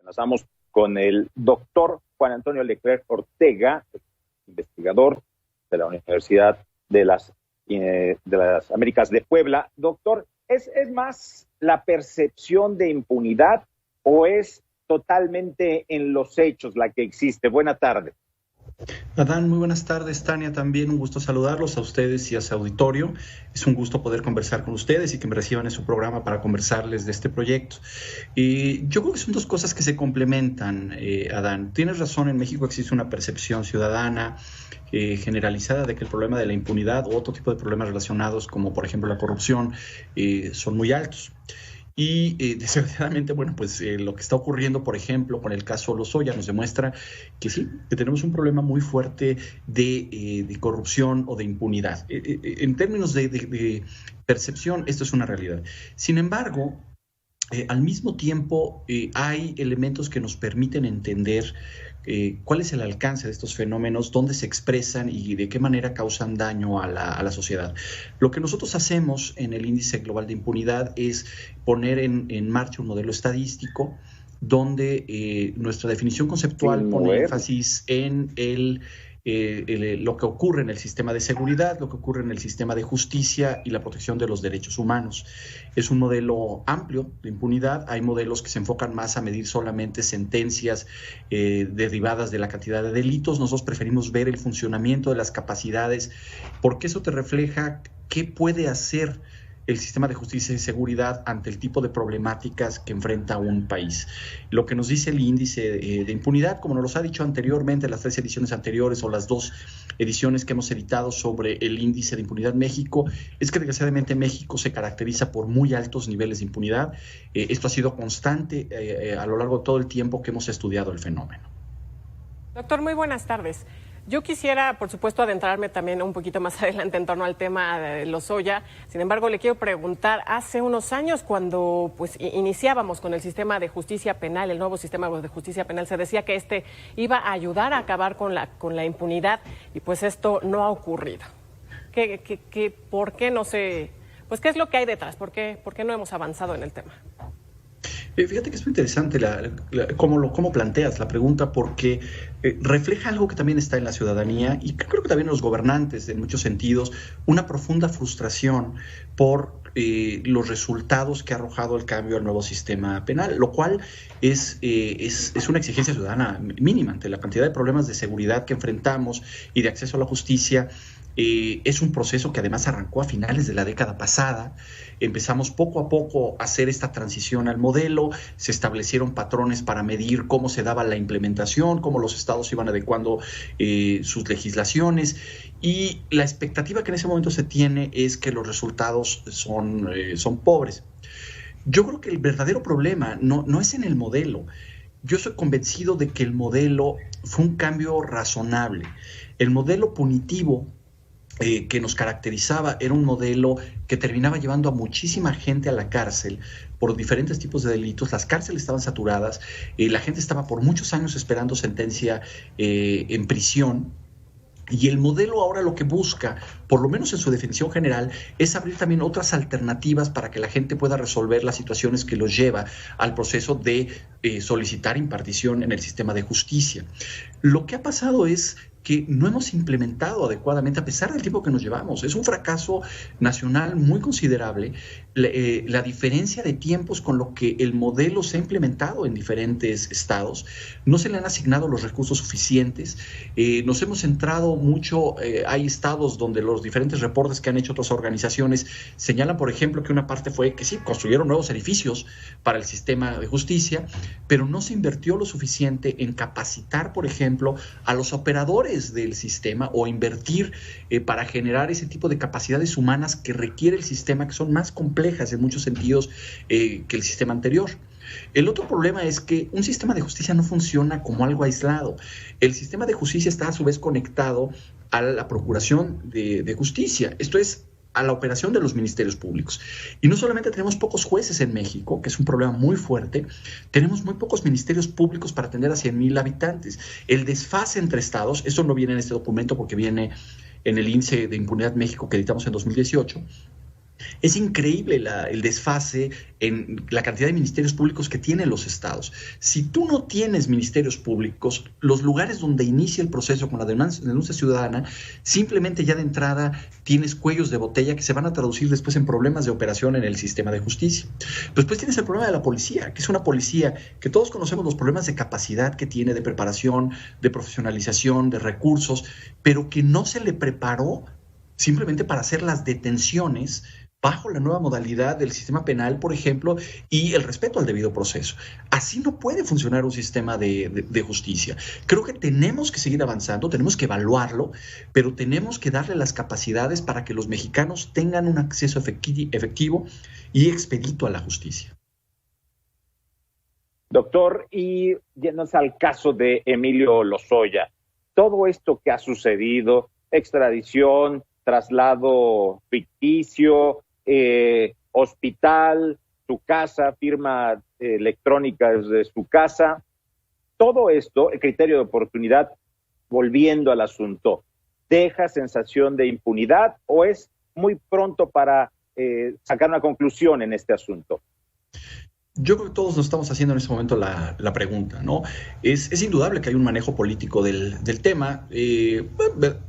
Enlazamos con el doctor Juan Antonio Leclerc Ortega, investigador de la Universidad de las Américas de Puebla. Doctor, ¿es más la percepción de impunidad o es totalmente en los hechos la que existe? Buena tarde. Adán, muy buenas tardes. Tania, también un gusto saludarlos a ustedes y a su auditorio. Es un gusto poder conversar con ustedes y que me reciban en su programa para conversarles de este proyecto. Yo creo que son dos cosas que se complementan, Adán. Tienes razón, en México existe una percepción ciudadana generalizada de que el problema de la impunidad o otro tipo de problemas relacionados, como por ejemplo la corrupción, son muy altos. Y desgraciadamente, bueno, pues lo que está ocurriendo, por ejemplo, con el caso Lozoya nos demuestra que sí, que tenemos un problema muy fuerte de corrupción o de impunidad. En términos de percepción, esto es una realidad. Sin embargo, al mismo tiempo hay elementos que nos permiten entender cuál es el alcance de estos fenómenos, dónde se expresan y de qué manera causan daño a la sociedad. Lo que nosotros hacemos en el Índice Global de Impunidad es poner en marcha un modelo estadístico donde nuestra definición conceptual pone énfasis en lo que ocurre en el sistema de seguridad, lo que ocurre en el sistema de justicia y la protección de los derechos humanos. Es un modelo amplio de impunidad. Hay modelos que se enfocan más a medir solamente sentencias derivadas de la cantidad de delitos. Nosotros preferimos ver el funcionamiento de las capacidades, porque eso te refleja qué puede hacer el sistema de justicia y seguridad ante el tipo de problemáticas que enfrenta un país. Lo que nos dice el índice de impunidad, como nos los ha dicho anteriormente, las 3 ediciones anteriores o las 2 ediciones que hemos editado sobre el índice de impunidad México, es que desgraciadamente México se caracteriza por muy altos niveles de impunidad. Esto ha sido constante a lo largo de todo el tiempo que hemos estudiado el fenómeno. Doctor, muy buenas tardes. Yo quisiera, por supuesto, adentrarme también un poquito más adelante en torno al tema de Lozoya. Sin embargo, le quiero preguntar, hace unos años cuando iniciábamos con el sistema de justicia penal, el nuevo sistema de justicia penal, se decía que este iba a ayudar a acabar con la impunidad y pues esto no ha ocurrido. ¿Por qué no se...? Pues, ¿qué es lo que hay detrás? ¿Por qué no hemos avanzado en el tema? Fíjate que es muy interesante cómo planteas la pregunta, porque refleja algo que también está en la ciudadanía y creo que también en los gobernantes, en muchos sentidos, una profunda frustración por los resultados que ha arrojado el cambio al nuevo sistema penal, lo cual es una exigencia ciudadana mínima ante la cantidad de problemas de seguridad que enfrentamos y de acceso a la justicia. Es un proceso que además arrancó a finales de la década pasada. Empezamos poco a poco a hacer esta transición al modelo, se establecieron patrones para medir cómo se daba la implementación, cómo los estados iban adecuando sus legislaciones, y la expectativa que en ese momento se tiene es que los resultados son pobres. Yo creo que el verdadero problema no es en el modelo. Yo estoy convencido de que el modelo fue un cambio razonable. El modelo punitivo que nos caracterizaba era un modelo que terminaba llevando a muchísima gente a la cárcel por diferentes tipos de delitos. Las cárceles estaban saturadas, la gente estaba por muchos años esperando sentencia en prisión. Y el modelo ahora lo que busca, por lo menos en su definición general, es abrir también otras alternativas para que la gente pueda resolver las situaciones que los lleva al proceso de solicitar impartición en el sistema de justicia. Lo que ha pasado es que no hemos implementado adecuadamente, a pesar del tiempo que nos llevamos. Es un fracaso nacional muy considerable la diferencia de tiempos con lo que el modelo se ha implementado en diferentes estados. No se le han asignado los recursos suficientes. Nos hemos centrado mucho, hay estados donde los diferentes reportes que han hecho otras organizaciones señalan, por ejemplo, que una parte fue que sí, construyeron nuevos edificios para el sistema de justicia, pero no se invirtió lo suficiente en capacitar, por ejemplo, a los operadores del sistema o invertir para generar ese tipo de capacidades humanas que requiere el sistema, que son más complejas en muchos sentidos que el sistema anterior. El otro problema es que un sistema de justicia no funciona como algo aislado. El sistema de justicia está a su vez conectado a la procuración de justicia. Esto es, a la operación de los ministerios públicos. Y no solamente tenemos pocos jueces en México, que es un problema muy fuerte, tenemos muy pocos ministerios públicos para atender a 100,000 habitantes. El desfase entre estados, eso no viene en este documento porque viene en el índice de impunidad México que editamos en 2018, Es increíble el desfase en la cantidad de ministerios públicos que tienen los estados. Si tú no tienes ministerios públicos, los lugares donde inicia el proceso con la denuncia ciudadana, simplemente ya de entrada tienes cuellos de botella que se van a traducir después en problemas de operación en el sistema de justicia. Después tienes el problema de la policía, que es una policía que todos conocemos los problemas de capacidad que tiene, de preparación, de profesionalización, de recursos, pero que no se le preparó simplemente para hacer las detenciones bajo la nueva modalidad del sistema penal, por ejemplo, y el respeto al debido proceso. Así no puede funcionar un sistema de justicia. Creo que tenemos que seguir avanzando, tenemos que evaluarlo, pero tenemos que darle las capacidades para que los mexicanos tengan un acceso efectivo y expedito a la justicia. Doctor, y yéndonos al caso de Emilio Lozoya, todo esto que ha sucedido, extradición, traslado ficticio, hospital, su casa, firma electrónica desde su casa, todo esto, el criterio de oportunidad, volviendo al asunto, ¿deja sensación de impunidad o es muy pronto para sacar una conclusión en este asunto? Yo creo que todos nos estamos haciendo en este momento la pregunta, ¿no? Es indudable que hay un manejo político del tema.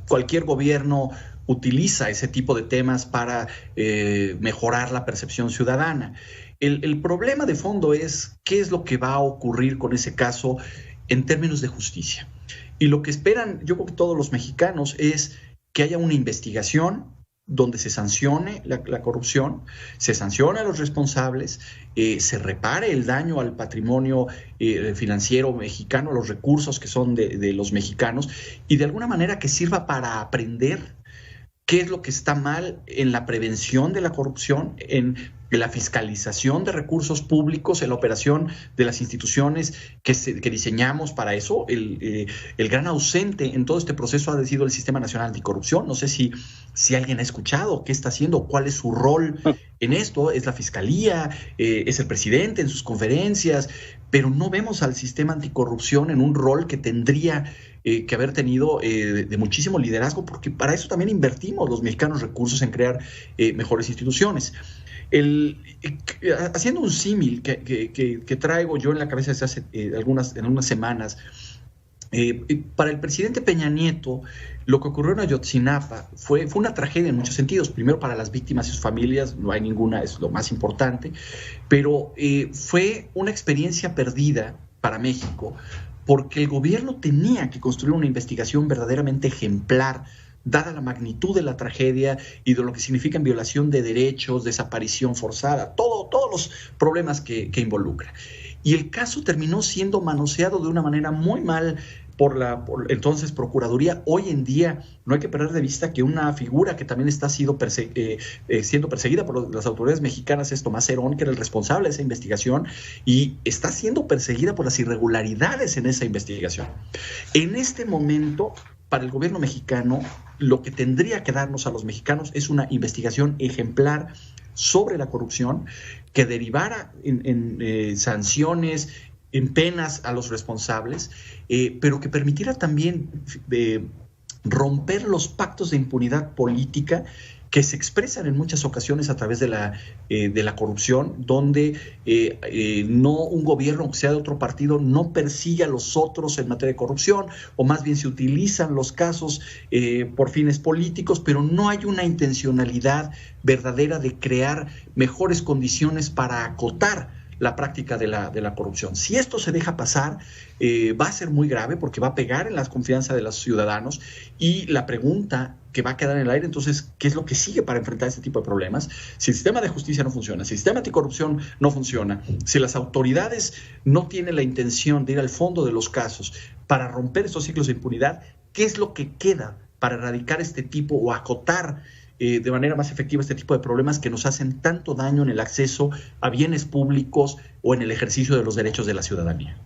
Cualquier gobierno utiliza ese tipo de temas para mejorar la percepción ciudadana. El problema de fondo es qué es lo que va a ocurrir con ese caso en términos de justicia. Y lo que esperan, yo creo que todos los mexicanos, es que haya una investigación donde se sancione la corrupción, se sancione a los responsables, se repare el daño al patrimonio financiero mexicano, a los recursos que son de los mexicanos, y de alguna manera que sirva para aprender qué es lo que está mal en la prevención de la corrupción, en la fiscalización de recursos públicos, en la operación de las instituciones que diseñamos para eso. El gran ausente en todo este proceso ha sido el Sistema Nacional Anticorrupción. No sé si alguien ha escuchado qué está haciendo, cuál es su rol en esto. Es la Fiscalía, es el presidente en sus conferencias, pero no vemos al Sistema Anticorrupción en un rol que tendría que haber tenido de muchísimo liderazgo, porque para eso también invertimos los mexicanos recursos en crear mejores instituciones. Haciendo un símil que traigo yo en la cabeza desde hace algunas semanas, para el presidente Peña Nieto, lo que ocurrió en Ayotzinapa fue una tragedia en muchos sentidos. Primero, para las víctimas y sus familias, no hay ninguna, es lo más importante, pero fue una experiencia perdida para México, porque el gobierno tenía que construir una investigación verdaderamente ejemplar, dada la magnitud de la tragedia y de lo que significa en violación de derechos, desaparición forzada, todos los problemas que involucra. Y el caso terminó siendo manoseado de una manera muy mal por entonces Procuraduría. Hoy en día no hay que perder de vista que una figura que también está siendo perseguida por las autoridades mexicanas es Tomás Herón, que era el responsable de esa investigación, y está siendo perseguida por las irregularidades en esa investigación. En este momento, para el gobierno mexicano, lo que tendría que darnos a los mexicanos es una investigación ejemplar sobre la corrupción que derivara en sanciones, en penas a los responsables, pero que permitiera también romper los pactos de impunidad política que se expresan en muchas ocasiones a través de la corrupción, donde no un gobierno que sea de otro partido no persigue a los otros en materia de corrupción, o más bien se utilizan los casos por fines políticos, pero no hay una intencionalidad verdadera de crear mejores condiciones para acotar la práctica de la corrupción. Si esto se deja pasar, va a ser muy grave, porque va a pegar en la confianza de los ciudadanos, y la pregunta que va a quedar en el aire, entonces, ¿qué es lo que sigue para enfrentar este tipo de problemas? Si el sistema de justicia no funciona, si el sistema anticorrupción no funciona, si las autoridades no tienen la intención de ir al fondo de los casos para romper estos ciclos de impunidad, ¿qué es lo que queda para erradicar este tipo o acotar de manera más efectiva este tipo de problemas que nos hacen tanto daño en el acceso a bienes públicos o en el ejercicio de los derechos de la ciudadanía?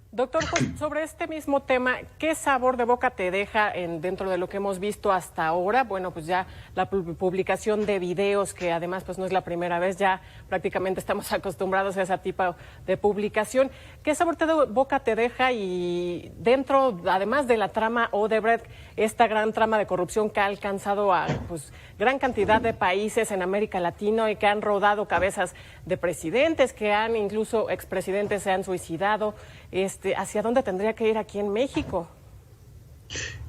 Doctor, pues, sobre este mismo tema, ¿qué sabor de boca te deja dentro de lo que hemos visto hasta ahora? Bueno, pues ya la publicación de videos, que además pues no es la primera vez, ya prácticamente estamos acostumbrados a ese tipo de publicación. ¿Qué sabor de boca te deja? Y dentro, además de la trama Odebrecht, esta gran trama de corrupción que ha alcanzado a pues gran cantidad de países en América Latina y que han rodado cabezas de presidentes, que han incluso expresidentes se han suicidado, ¿hacia dónde tendría que ir aquí en México?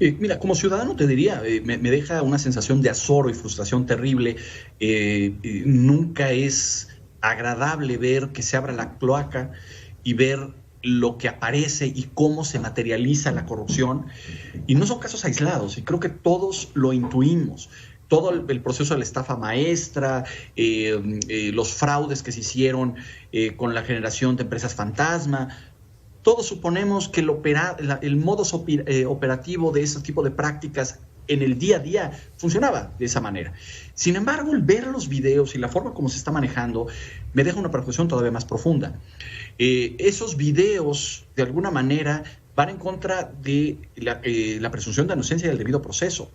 Mira, como ciudadano te diría, me deja una sensación de azoro y frustración terrible. Nunca es agradable ver que se abra la cloaca y ver lo que aparece y cómo se materializa la corrupción. Y no son casos aislados, y creo que todos lo intuimos. Todo el proceso de la estafa maestra, los fraudes que se hicieron con la generación de empresas fantasma. Todos suponemos que el modus operativo de ese tipo de prácticas en el día a día funcionaba de esa manera. Sin embargo, el ver los videos y la forma como se está manejando me deja una preocupación todavía más profunda. Esos videos, de alguna manera, van en contra de la presunción de inocencia y del debido proceso.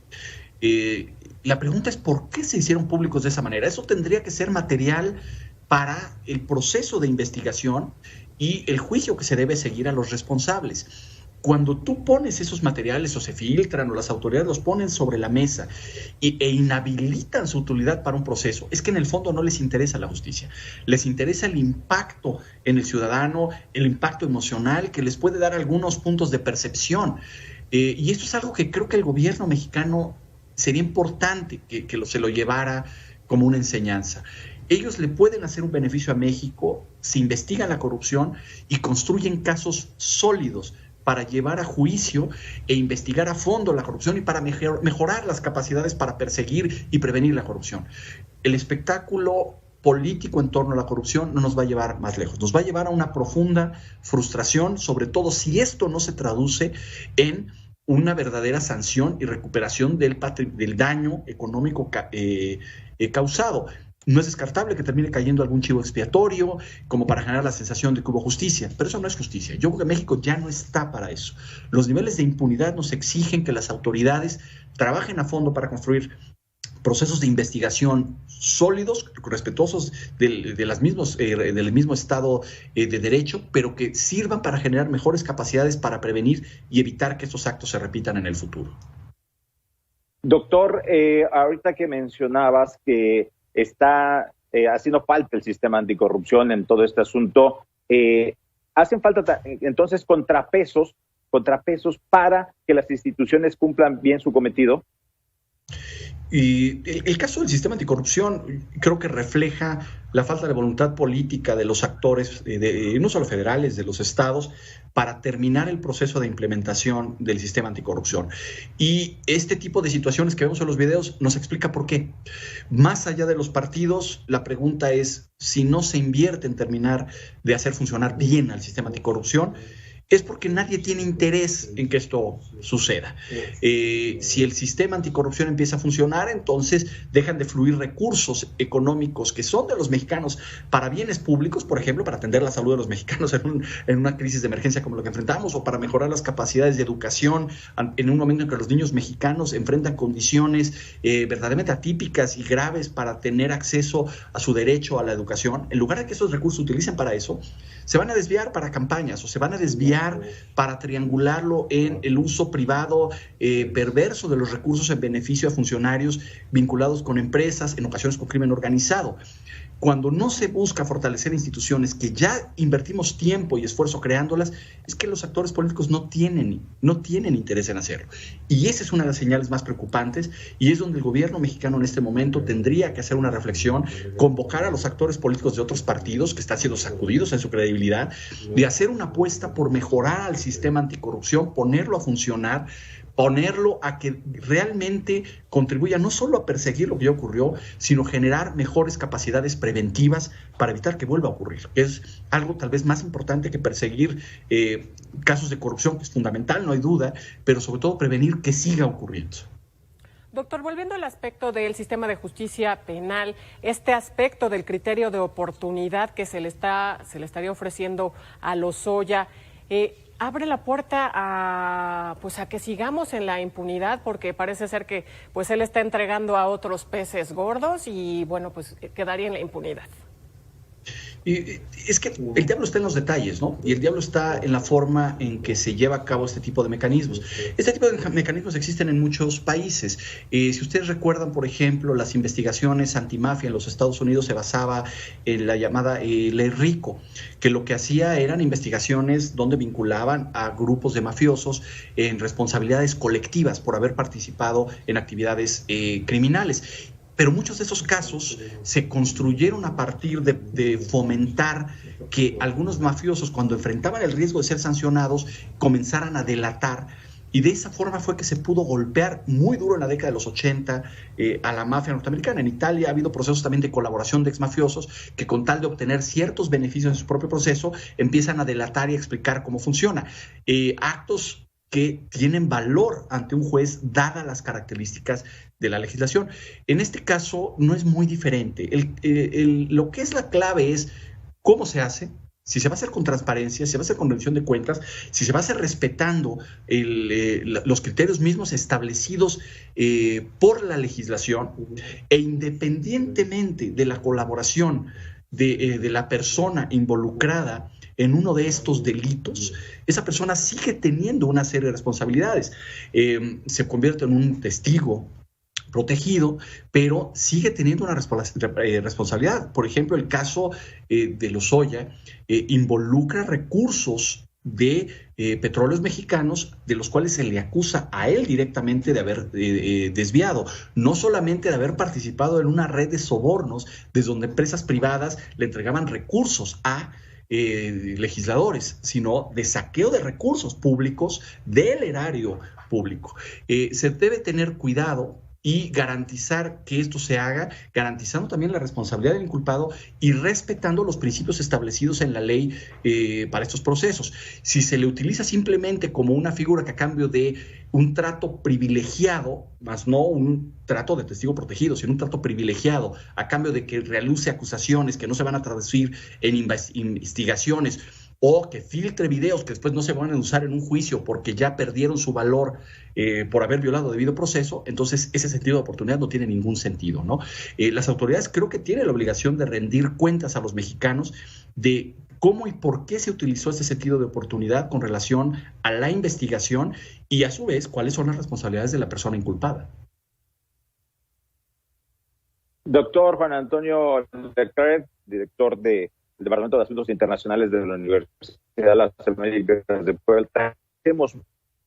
La pregunta es ¿por qué se hicieron públicos de esa manera? Eso tendría que ser material para el proceso de investigación y el juicio que se debe seguir a los responsables. Cuando tú pones esos materiales o se filtran o las autoridades los ponen sobre la mesa e inhabilitan su utilidad para un proceso, es que en el fondo no les interesa la justicia. Les interesa el impacto en el ciudadano, el impacto emocional que les puede dar algunos puntos de percepción. Y esto es algo que creo que el gobierno mexicano sería importante que se lo llevara como una enseñanza. Ellos le pueden hacer un beneficio a México si investigan la corrupción y construyen casos sólidos para llevar a juicio e investigar a fondo la corrupción y para mejorar las capacidades para perseguir y prevenir la corrupción. El espectáculo político en torno a la corrupción no nos va a llevar más lejos, nos va a llevar a una profunda frustración, sobre todo si esto no se traduce en una verdadera sanción y recuperación del daño económico causado. No es descartable que termine cayendo algún chivo expiatorio como para generar la sensación de que hubo justicia, pero eso no es justicia. Yo creo que México ya no está para eso. Los niveles de impunidad nos exigen que las autoridades trabajen a fondo para construir procesos de investigación sólidos, respetuosos del mismo Estado de Derecho, pero que sirvan para generar mejores capacidades para prevenir y evitar que estos actos se repitan en el futuro. Doctor, ahorita que mencionabas que está haciendo falta el sistema anticorrupción en todo este asunto, hacen falta entonces contrapesos para que las instituciones cumplan bien su cometido. Y el caso del sistema anticorrupción creo que refleja la falta de voluntad política de los actores, no solo federales, de los estados, para terminar el proceso de implementación del sistema anticorrupción. Y este tipo de situaciones que vemos en los videos nos explica por qué. Más allá de los partidos, la pregunta es si no se invierte en terminar de hacer funcionar bien al sistema anticorrupción, es porque nadie tiene interés en que esto suceda. Si el sistema anticorrupción empieza a funcionar, entonces dejan de fluir recursos económicos que son de los mexicanos para bienes públicos, por ejemplo, para atender la salud de los mexicanos en una crisis de emergencia como la que enfrentamos, o para mejorar las capacidades de educación en un momento en que los niños mexicanos enfrentan condiciones verdaderamente atípicas y graves para tener acceso a su derecho a la educación. En lugar de que esos recursos se utilicen para eso, se van a desviar para campañas o se van a desviar para triangularlo en el uso privado perverso de los recursos en beneficio a funcionarios vinculados con empresas, en ocasiones con crimen organizado. Cuando no se busca fortalecer instituciones que ya invertimos tiempo y esfuerzo creándolas, es que los actores políticos no tienen interés en hacerlo. Y esa es una de las señales más preocupantes, y es donde el gobierno mexicano en este momento tendría que hacer una reflexión, convocar a los actores políticos de otros partidos que están siendo sacudidos en su credibilidad, de hacer una apuesta por mejorar al sistema anticorrupción, ponerlo a funcionar, ponerlo a que realmente contribuya no solo a perseguir lo que ya ocurrió, sino generar mejores capacidades preventivas para evitar que vuelva a ocurrir. Es algo tal vez más importante que perseguir casos de corrupción, que es fundamental, no hay duda, pero sobre todo prevenir que siga ocurriendo. Doctor, volviendo al aspecto del sistema de justicia penal, este aspecto del criterio de oportunidad que se le estaría ofreciendo a Lozoya, abre la puerta a que sigamos en la impunidad, porque parece ser que pues él está entregando a otros peces gordos y bueno, pues quedaría en la impunidad. Y es que el diablo está en los detalles, ¿no? Y el diablo está en la forma en que se lleva a cabo este tipo de mecanismos. Este tipo de mecanismos existen en muchos países. Si ustedes recuerdan, por ejemplo, las investigaciones antimafia en los Estados Unidos se basaba en la llamada Ley Rico, que lo que hacía eran investigaciones donde vinculaban a grupos de mafiosos en responsabilidades colectivas por haber participado en actividades criminales. Pero muchos de esos casos se construyeron a partir de fomentar que algunos mafiosos, cuando enfrentaban el riesgo de ser sancionados, comenzaran a delatar. Y de esa forma fue que se pudo golpear muy duro en la década de los 80 a la mafia norteamericana. En Italia ha habido procesos también de colaboración de exmafiosos que, con tal de obtener ciertos beneficios en su propio proceso, empiezan a delatar y a explicar cómo funciona. Actos que tienen valor ante un juez, dadas las características de la legislación. En este caso no es muy diferente. Lo que es la clave es cómo se hace, si se va a hacer con transparencia, si se va a hacer con rendición de cuentas, si se va a hacer respetando los criterios mismos establecidos por la legislación, e independientemente de la colaboración de la persona involucrada en uno de estos delitos, esa persona sigue teniendo una serie de responsabilidades. Se convierte en un testigo protegido, pero sigue teniendo una responsabilidad. Por ejemplo, el caso de Lozoya involucra recursos de petróleos mexicanos, de los cuales se le acusa a él directamente de haber desviado, no solamente de haber participado en una red de sobornos desde donde empresas privadas le entregaban recursos a legisladores, sino de saqueo de recursos públicos del erario público. Se debe tener cuidado y garantizar que esto se haga, garantizando también la responsabilidad del inculpado y respetando los principios establecidos en la ley para estos procesos. Si se le utiliza simplemente como una figura que, a cambio de un trato privilegiado, más no un trato de testigo protegido, sino un trato privilegiado, a cambio de que realice acusaciones que no se van a traducir en investigaciones, o que filtre videos que después no se van a usar en un juicio porque ya perdieron su valor por haber violado debido proceso, entonces ese sentido de oportunidad no tiene ningún sentido, ¿no? Las autoridades creo que tienen la obligación de rendir cuentas a los mexicanos de cómo y por qué se utilizó ese sentido de oportunidad con relación a la investigación y, a su vez, cuáles son las responsabilidades de la persona inculpada. Doctor Juan Antonio Leclerc, director del Departamento de Asuntos Internacionales de la Universidad de las Américas de Puebla, hemos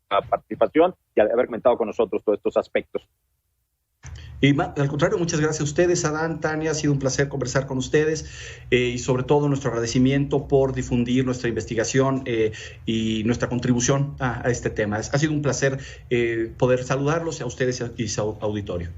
la participación y al haber comentado con nosotros todos estos aspectos. Y al contrario, muchas gracias a ustedes, Adán, Tania, ha sido un placer conversar con ustedes y sobre todo nuestro agradecimiento por difundir nuestra investigación y nuestra contribución a este tema. Ha sido un placer poder saludarlos a ustedes y a su auditorio.